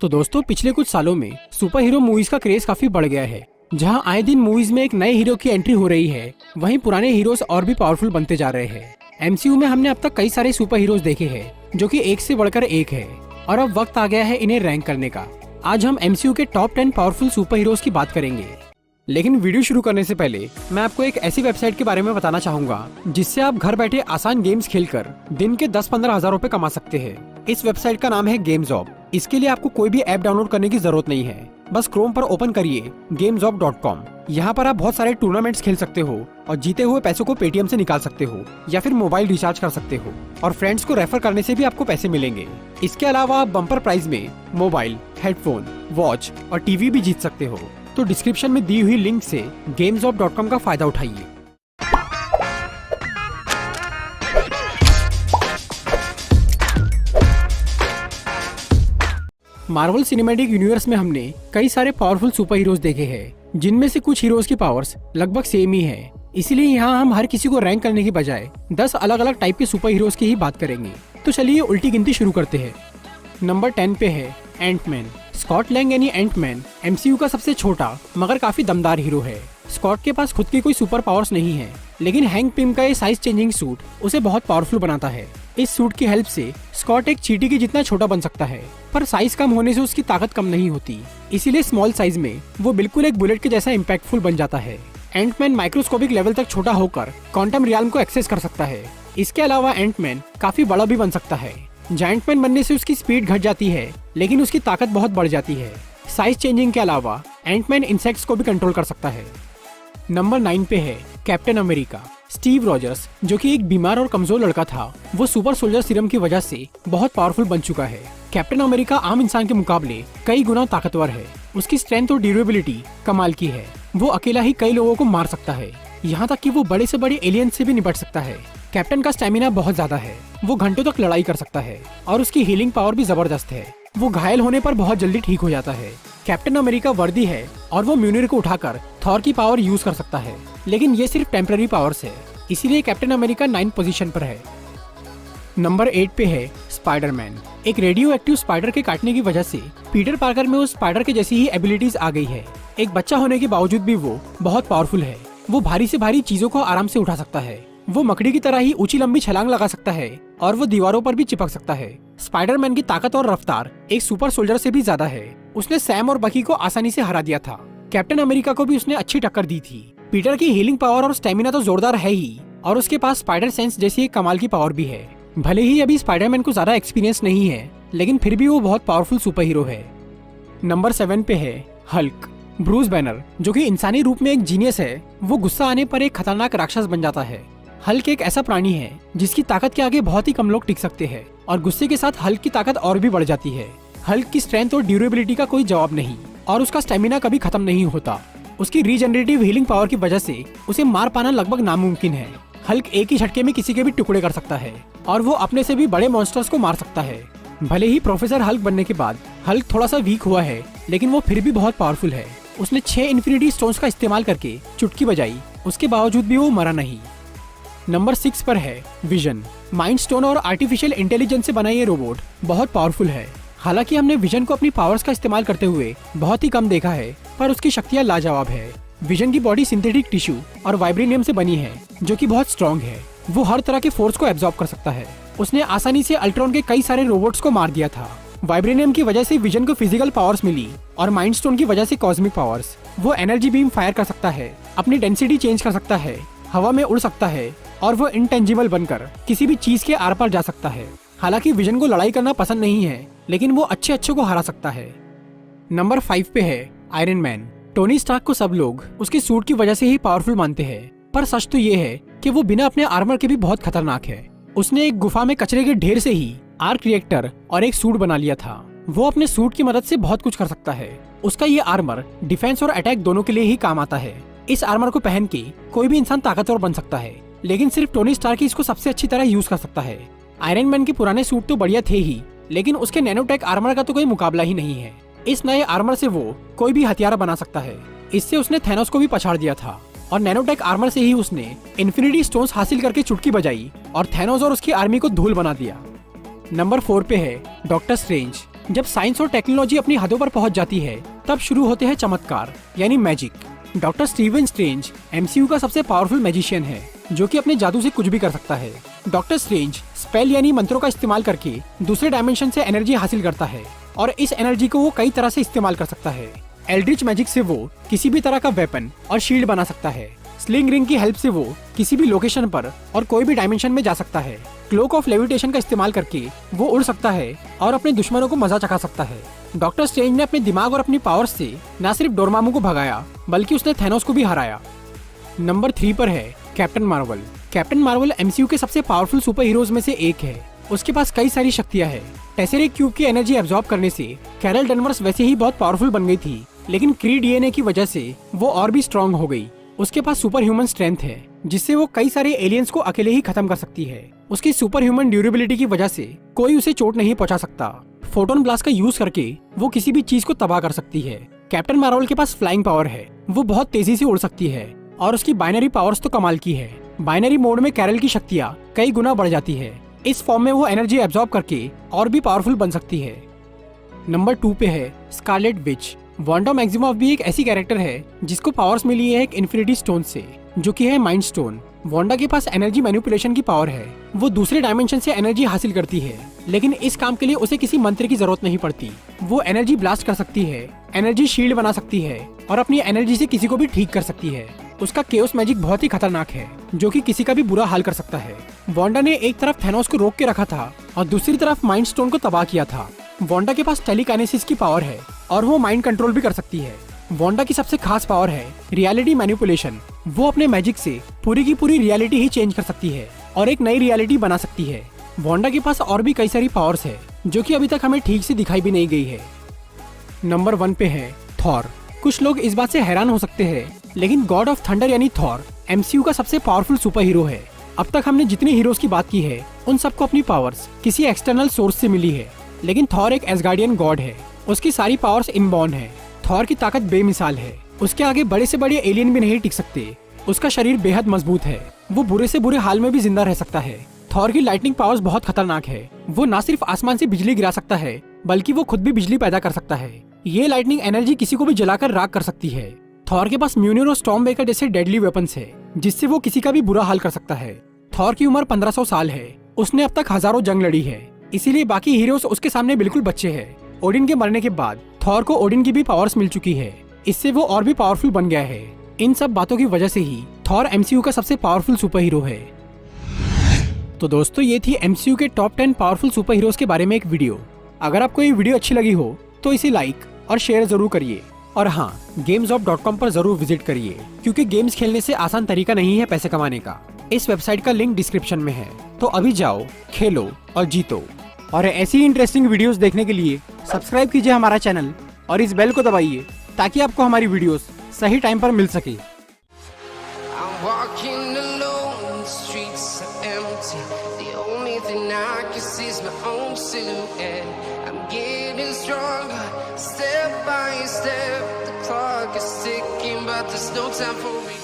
तो दोस्तों पिछले कुछ सालों में सुपर हीरो मूवीज का क्रेज काफी बढ़ गया है। जहां आए दिन मूवीज में एक नए हीरो की एंट्री हो रही है, वहीं पुराने हीरोज और भी पावरफुल बनते जा रहे हैं। एमसीयू में हमने अब तक कई सारे सुपर हीरोज देखे हैं जो कि एक से बढ़कर एक है, और अब वक्त आ गया है इन्हें रैंक करने का। आज हम एमसीयू के टॉप 10 पावरफुल सुपर हीरोज की बात करेंगे। लेकिन वीडियो शुरू करने से पहले मैं आपको एक ऐसी वेबसाइट के बारे में बताना चाहूंगा जिससे आप घर बैठे आसान गेम्स खेलकर दिन के 10-15 हजार रुपए कमा सकते हैं। इस वेबसाइट का नाम है गेमजॉब। इसके लिए आपको कोई भी ऐप डाउनलोड करने की जरूरत नहीं है, बस क्रोम पर ओपन करिए gamejob.com। यहाँ पर आप बहुत सारे टूर्नामेंट्स खेल सकते हो और जीते हुए पैसों को पेटीएम से निकाल सकते हो या फिर मोबाइल रिचार्ज कर सकते हो, और फ्रेंड्स को रेफर करने से भी आपको पैसे मिलेंगे। इसके अलावा आप बम्पर प्राइज में मोबाइल, हेडफोन, वॉच और टीवी भी जीत सकते हो। तो डिस्क्रिप्शन में दी हुई लिंक से gamejob.com का फायदा उठाइए। मार्वल सिनेमैटिक यूनिवर्स में हमने कई सारे पावरफुल सुपर हीरोज देखे हैं, जिनमें से कुछ हीरोज की पावर्स लगभग सेम ही है। इसीलिए यहाँ हम हर किसी को रैंक करने की बजाय 10 अलग अलग टाइप के सुपर हीरोज की ही बात करेंगे। तो चलिए उल्टी गिनती शुरू करते हैं। नंबर 10 पे है एंटमैन। स्कॉट लैंग यानी एंटमैन एमसीयू का सबसे छोटा मगर काफी दमदार हीरो है। स्कॉट के पास खुद की कोई सुपर पावर्स नहीं है, लेकिन हैंक पिम का ये साइज चेंजिंग सूट उसे बहुत पावरफुल बनाता है। इस सूट की हेल्प से स्कॉट एक चींटी के जितना छोटा बन सकता है, पर साइज कम होने से उसकी ताकत कम नहीं होती। इसीलिए स्मॉल साइज में वो बिल्कुल एक बुलेट के जैसा इम्पैक्टफुल बन जाता है। एंटमैन माइक्रोस्कोपिक लेवल तक छोटा होकर क्वांटम रियल्म को एक्सेस कर सकता है। इसके अलावा एंटमैन काफी बड़ा भी बन सकता है। जायंटमैन बनने से उसकी स्पीड घट जाती है, लेकिन उसकी ताकत बहुत बढ़ जाती है। साइज चेंजिंग के अलावा एंटमैन इंसेक्ट्स को भी कंट्रोल कर सकता है। नंबर 9 पे है कैप्टन अमेरिका। स्टीव रॉजर्स, जो कि एक बीमार और कमजोर लड़का था, वो सुपर सोल्जर सीरम की वजह से बहुत पावरफुल बन चुका है। कैप्टन अमेरिका आम इंसान के मुकाबले कई गुना ताकतवर है। उसकी स्ट्रेंथ और ड्यूरेबिलिटी कमाल की है। वो अकेला ही कई लोगों को मार सकता है, यहाँ तक कि वो बड़े से बड़े एलियन से भी निपट सकता है। कैप्टन का स्टेमिना बहुत ज्यादा है, वो घंटों तक लड़ाई कर सकता है, और उसकी हीलिंग पावर भी जबरदस्त है। वो घायल होने पर बहुत जल्दी ठीक हो जाता है। कैप्टन अमेरिका वर्दी है और वो म्यूनिर को उठाकर थॉर की पावर यूज कर सकता है, लेकिन ये सिर्फ टेम्पररी पावर्स है। इसीलिए कैप्टन अमेरिका 9 पोजीशन पर है। नंबर 8 पे है स्पाइडरमैन। एक रेडियो एक्टिव स्पाइडर के काटने की वजह से पीटर पार्कर में उस स्पाइडर के जैसी ही एबिलिटीज आ गई है। एक बच्चा होने के बावजूद भी वो बहुत पावरफुल है। वो भारी से भारी चीजों को आराम से उठा सकता है। वो मकड़ी की तरह ही ऊंची लंबी छलांग लगा सकता है, और वो दीवारों पर भी चिपक सकता है। स्पाइडरमैन की ताकत और रफ्तार एक सुपर सोल्जर से भी ज्यादा है। उसने सैम और बकी को आसानी से हरा दिया था। कैप्टन अमेरिका को भी उसने अच्छी टक्कर दी थी। पीटर की हीलिंग पावर और स्टेमिना तो जोरदार है ही, और उसके पास स्पाइडर सेंस जैसी एक कमाल की पावर भी है। भले ही अभी स्पाइडरमैन को ज्यादा एक्सपीरियंस नहीं है, लेकिन फिर भी वो बहुत पावरफुल सुपर हीरो है। नंबर 7 पे है हल्क। ब्रूस बैनर, जो कि इंसानी रूप में एक जीनियस है, वो गुस्सा आने पर एक खतरनाक राक्षस बन जाता है। हल्क एक ऐसा प्राणी है जिसकी ताकत के आगे बहुत ही कम लोग टिक सकते हैं, और गुस्से के साथ हल्क की ताकत और भी बढ़ जाती है। हल्क की स्ट्रेंथ और ड्यूरेबिलिटी का कोई जवाब नहीं, और उसका स्टेमिना कभी खत्म नहीं होता। उसकी रीजनरेटिव हीलिंग पावर की वजह से उसे मार पाना लगभग नामुमकिन है। हल्क एक ही झटके में किसी के भी टुकड़े कर सकता है, और वो अपने से भी बड़े मॉन्स्टर्स को मार सकता है। भले ही प्रोफेसर हल्क बनने के बाद हल्क थोड़ा सा वीक हुआ है, लेकिन वो फिर भी बहुत पावरफुल है। उसने 6 इन्फिनिटी स्टोन्स का इस्तेमाल करके चुटकी बजाई, उसके बावजूद भी वो मरा नहीं। नंबर 6 पर है विजन। माइंड स्टोन और आर्टिफिशियल इंटेलिजेंस से बना ये रोबोट बहुत पावरफुल है। हालांकि हमने विजन को अपनी पावर्स का इस्तेमाल करते हुए बहुत ही कम देखा है, पर उसकी शक्तियाँ लाजवाब है। विजन की बॉडी सिंथेटिक टिश्यू और वाइब्रेनियम से बनी है, जो कि बहुत स्ट्रॉन्ग है। वो हर तरह के फोर्स को एब्जॉर्ब कर सकता है। उसने आसानी से अल्ट्रॉन के कई सारे रोबोट्स को मार दिया था। वाइब्रेनियम की वजह से विजन को फिजिकल पावर्स मिली, और माइंड स्टोन की वजह से कॉस्मिक पावर्स। वो एनर्जी बीम फायर कर सकता है, अपनी डेंसिटी चेंज कर सकता है, हवा में उड़ सकता है, और वो इंटेंजिबल बनकर किसी भी चीज के आर पार जा सकता है। हालांकि विजन को लड़ाई करना पसंद नहीं है, लेकिन वो अच्छे को हरा सकता है। नंबर 5 पे है आयरन मैन। टोनी स्टार्क को सब लोग उसके सूट की वजह से ही पावरफुल मानते हैं, पर सच तो ये है कि वो बिना अपने आर्मर के भी बहुत खतरनाक है। उसने एक गुफा में कचरे के ढेर से ही आर्क रिएक्टर और एक सूट बना लिया था। वो अपने सूट की मदद से बहुत कुछ कर सकता है। उसका ये आर्मर डिफेंस और अटैक दोनों के लिए ही काम आता है। इस आर्मर को पहन के कोई भी इंसान ताकतवर बन सकता है, लेकिन सिर्फ टोनी स्टार्क ही इसको सबसे अच्छी तरह यूज कर सकता है। आयरन मैन के पुराने सूट तो बढ़िया थे ही, लेकिन उसके नैनोटेक आर्मर का तो कोई मुकाबला ही नहीं है। इस नए आर्मर से वो कोई भी हथियार बना सकता है। इससे उसने थैनोस को भी पछाड़ दिया था, और नैनोटेक आर्मर से ही उसने इन्फिनिटी स्टोन्स हासिल करके चुटकी बजाई और थैनोस और उसकी आर्मी को धूल बना दिया। नंबर 4 पे है डॉक्टर स्ट्रेंज। जब साइंस और टेक्नोलॉजी अपनी हदों पर पहुंच जाती है तब शुरू होते हैं चमत्कार यानी magic. Doctor Steven strange MCU का सबसे पावरफुल मैजिशियन है जो कि अपने जादू से कुछ भी कर सकता है। डॉक्टर स्ट्रेंज स्पेल यानी मंत्रों का इस्तेमाल करके दूसरे डायमेंशन से एनर्जी हासिल करता है और इस एनर्जी को वो कई तरह से इस्तेमाल कर सकता है। एल्ड्रिच मैजिक से वो किसी भी तरह का वेपन और शील्ड बना सकता है। स्लिंग रिंग की हेल्प से वो किसी भी लोकेशन पर और कोई भी डायमेंशन में जा सकता है। क्लोक ऑफ लेविटेशन का इस्तेमाल करके वो उड़ सकता है और अपने दुश्मनों को मजा चखा सकता है। डॉक्टर स्ट्रेंज ने अपने दिमाग और अपनी पावर्स से न सिर्फ डोरमामू को भगाया बल्कि उसने थैनोस को भी हराया। नंबर 3 पर है captain Marvel. Captain Marvel MCU के सबसे पावरफुल सुपर हीरोज में से एक है। उसके पास कई सारी शक्तियां हैं। टेसेरे क्यूब की एनर्जी एब्जॉर्ब करने से कैरल डनवर्स वैसे ही बहुत पावरफुल बन गई थी, लेकिन क्री डीएनए की वजह से वो और भी स्ट्रॉन्ग हो गई। उसके पास सुपर ह्यूमन स्ट्रेंथ है जिससे वो कई सारे एलियंस को अकेले ही खत्म कर सकती है। उसकी सुपर ह्यूमन ड्यूरेबिलिटी की वजह से कोई उसे चोट नहीं पहुंचा सकता। फोटोन ब्लास्ट का यूज करके वो किसी भी चीज को तबाह कर सकती है। कैप्टन मार्वल के पास फ्लाइंग पावर है। वो बहुत तेजी से उड़ सकती है और उसकी बाइनरी पावर्स तो कमाल की है। बाइनरी मोड में कैरल की शक्तियाँ कई गुना बढ़ जाती है। इस फॉर्म में वो एनर्जी एब्जॉर्ब करके और भी पावरफुल बन सकती है। नंबर 2 पे है स्कारलेट विच। वांडा मैक्सिमॉफ भी एक ऐसी कैरेक्टर है जिसको पावर्स मिली है एक इन्फिनिटी स्टोन से जो कि है माइंड स्टोन। वांडा के पास एनर्जी मैनिपुलेशन की पावर है। वो दूसरे डायमेंशन से एनर्जी हासिल करती है, लेकिन इस काम के लिए उसे किसी मंत्र की जरूरत नहीं पड़ती। वो एनर्जी ब्लास्ट कर सकती है, एनर्जी शील्ड बना सकती है और अपनी एनर्जी से किसी को भी ठीक कर सकती है। उसका केओस मैजिक बहुत ही खतरनाक है जो कि किसी का भी बुरा हाल कर सकता है। वांडा ने एक तरफ थैनोस को रोक के रखा था और दूसरी तरफ माइंड स्टोन को तबाह किया था। वांडा के पास टेलीकाइनेसिस की पावर है और वो माइंड कंट्रोल भी कर सकती है। वांडा की सबसे खास पावर है रियलिटी मैनिपुलेशन। वो अपने मैजिक से पूरी की पूरी रियलिटी ही चेंज कर सकती है और एक नई रियलिटी बना सकती है। वांडा के पास और भी कई सारी पावर्स है जो कि अभी तक हमें ठीक से दिखाई भी नहीं गई है। नंबर 1 पे है थॉर। कुछ लोग इस बात से हैरान हो सकते हैं, लेकिन गॉड ऑफ थंडर यानी थॉर एमसीयू का सबसे पावरफुल सुपर हीरो है। अब तक हमने जितने हीरोज की बात की है उन सबको अपनी पावर्स किसी एक्सटर्नल सोर्स से मिली है, लेकिन थॉर एक एसगार्डियन गॉड है। उसकी सारी पावर्स इनबॉर्न है। थॉर की ताकत बेमिसाल है। उसके आगे बड़े से बड़े एलियन भी नहीं टिक सकते। उसका शरीर बेहद मजबूत है। वो बुरे से बुरे हाल में भी जिंदा रह सकता है। थॉर की लाइटनिंग पावर्स बहुत खतरनाक है। वो न सिर्फ आसमान से बिजली गिरा सकता है बल्कि वो खुद भी बिजली पैदा कर सकता है। ये लाइटनिंग एनर्जी किसी को भी जलाकर राख कर सकती है। थॉर के पास म्यूनिर और स्टॉर्म बेकर जैसे डेडली वेपन्स है जिससे वो किसी का भी बुरा हाल कर सकता है। थॉर की उम्र 1500 साल है। उसने अब तक हजारों जंग लड़ी है, इसीलिए बाकी हीरोज उसके सामने बिल्कुल बच्चे हैं। ओडिन के मरने के बाद थॉर को ओडिन की भी पावर्स मिल चुकी है। इससे वो और भी पावरफुल बन गया है। इन सब बातों की वजह से ही थॉर एमसीयू का सबसे पावरफुल सुपर हीरो है। तो दोस्तों, ये थी एमसीयू के टॉप 10 पावरफुल सुपर हीरोज के बारे में एक वीडियो। अगर आपको ये वीडियो अच्छी लगी हो तो इसे लाइक और शेयर जरूर करिए। और हाँ, gamesop.com पर जरूर विजिट करिए, क्योंकि गेम्स खेलने से आसान तरीका नहीं है पैसे कमाने का। इस वेबसाइट का लिंक डिस्क्रिप्शन में है, तो अभी जाओ, खेलो और जीतो। और ऐसी इंटरेस्टिंग वीडियोस देखने के लिए सब्सक्राइब कीजिए हमारा चैनल और इस बेल को दबाइए ताकि आपको हमारी वीडियोस सही टाइम पर मिल सके। I'm walking alone, the streets are empty. The only thing I can see is my own silhouette. I'm getting stronger, step by step. The clock is ticking, but there's no time for me.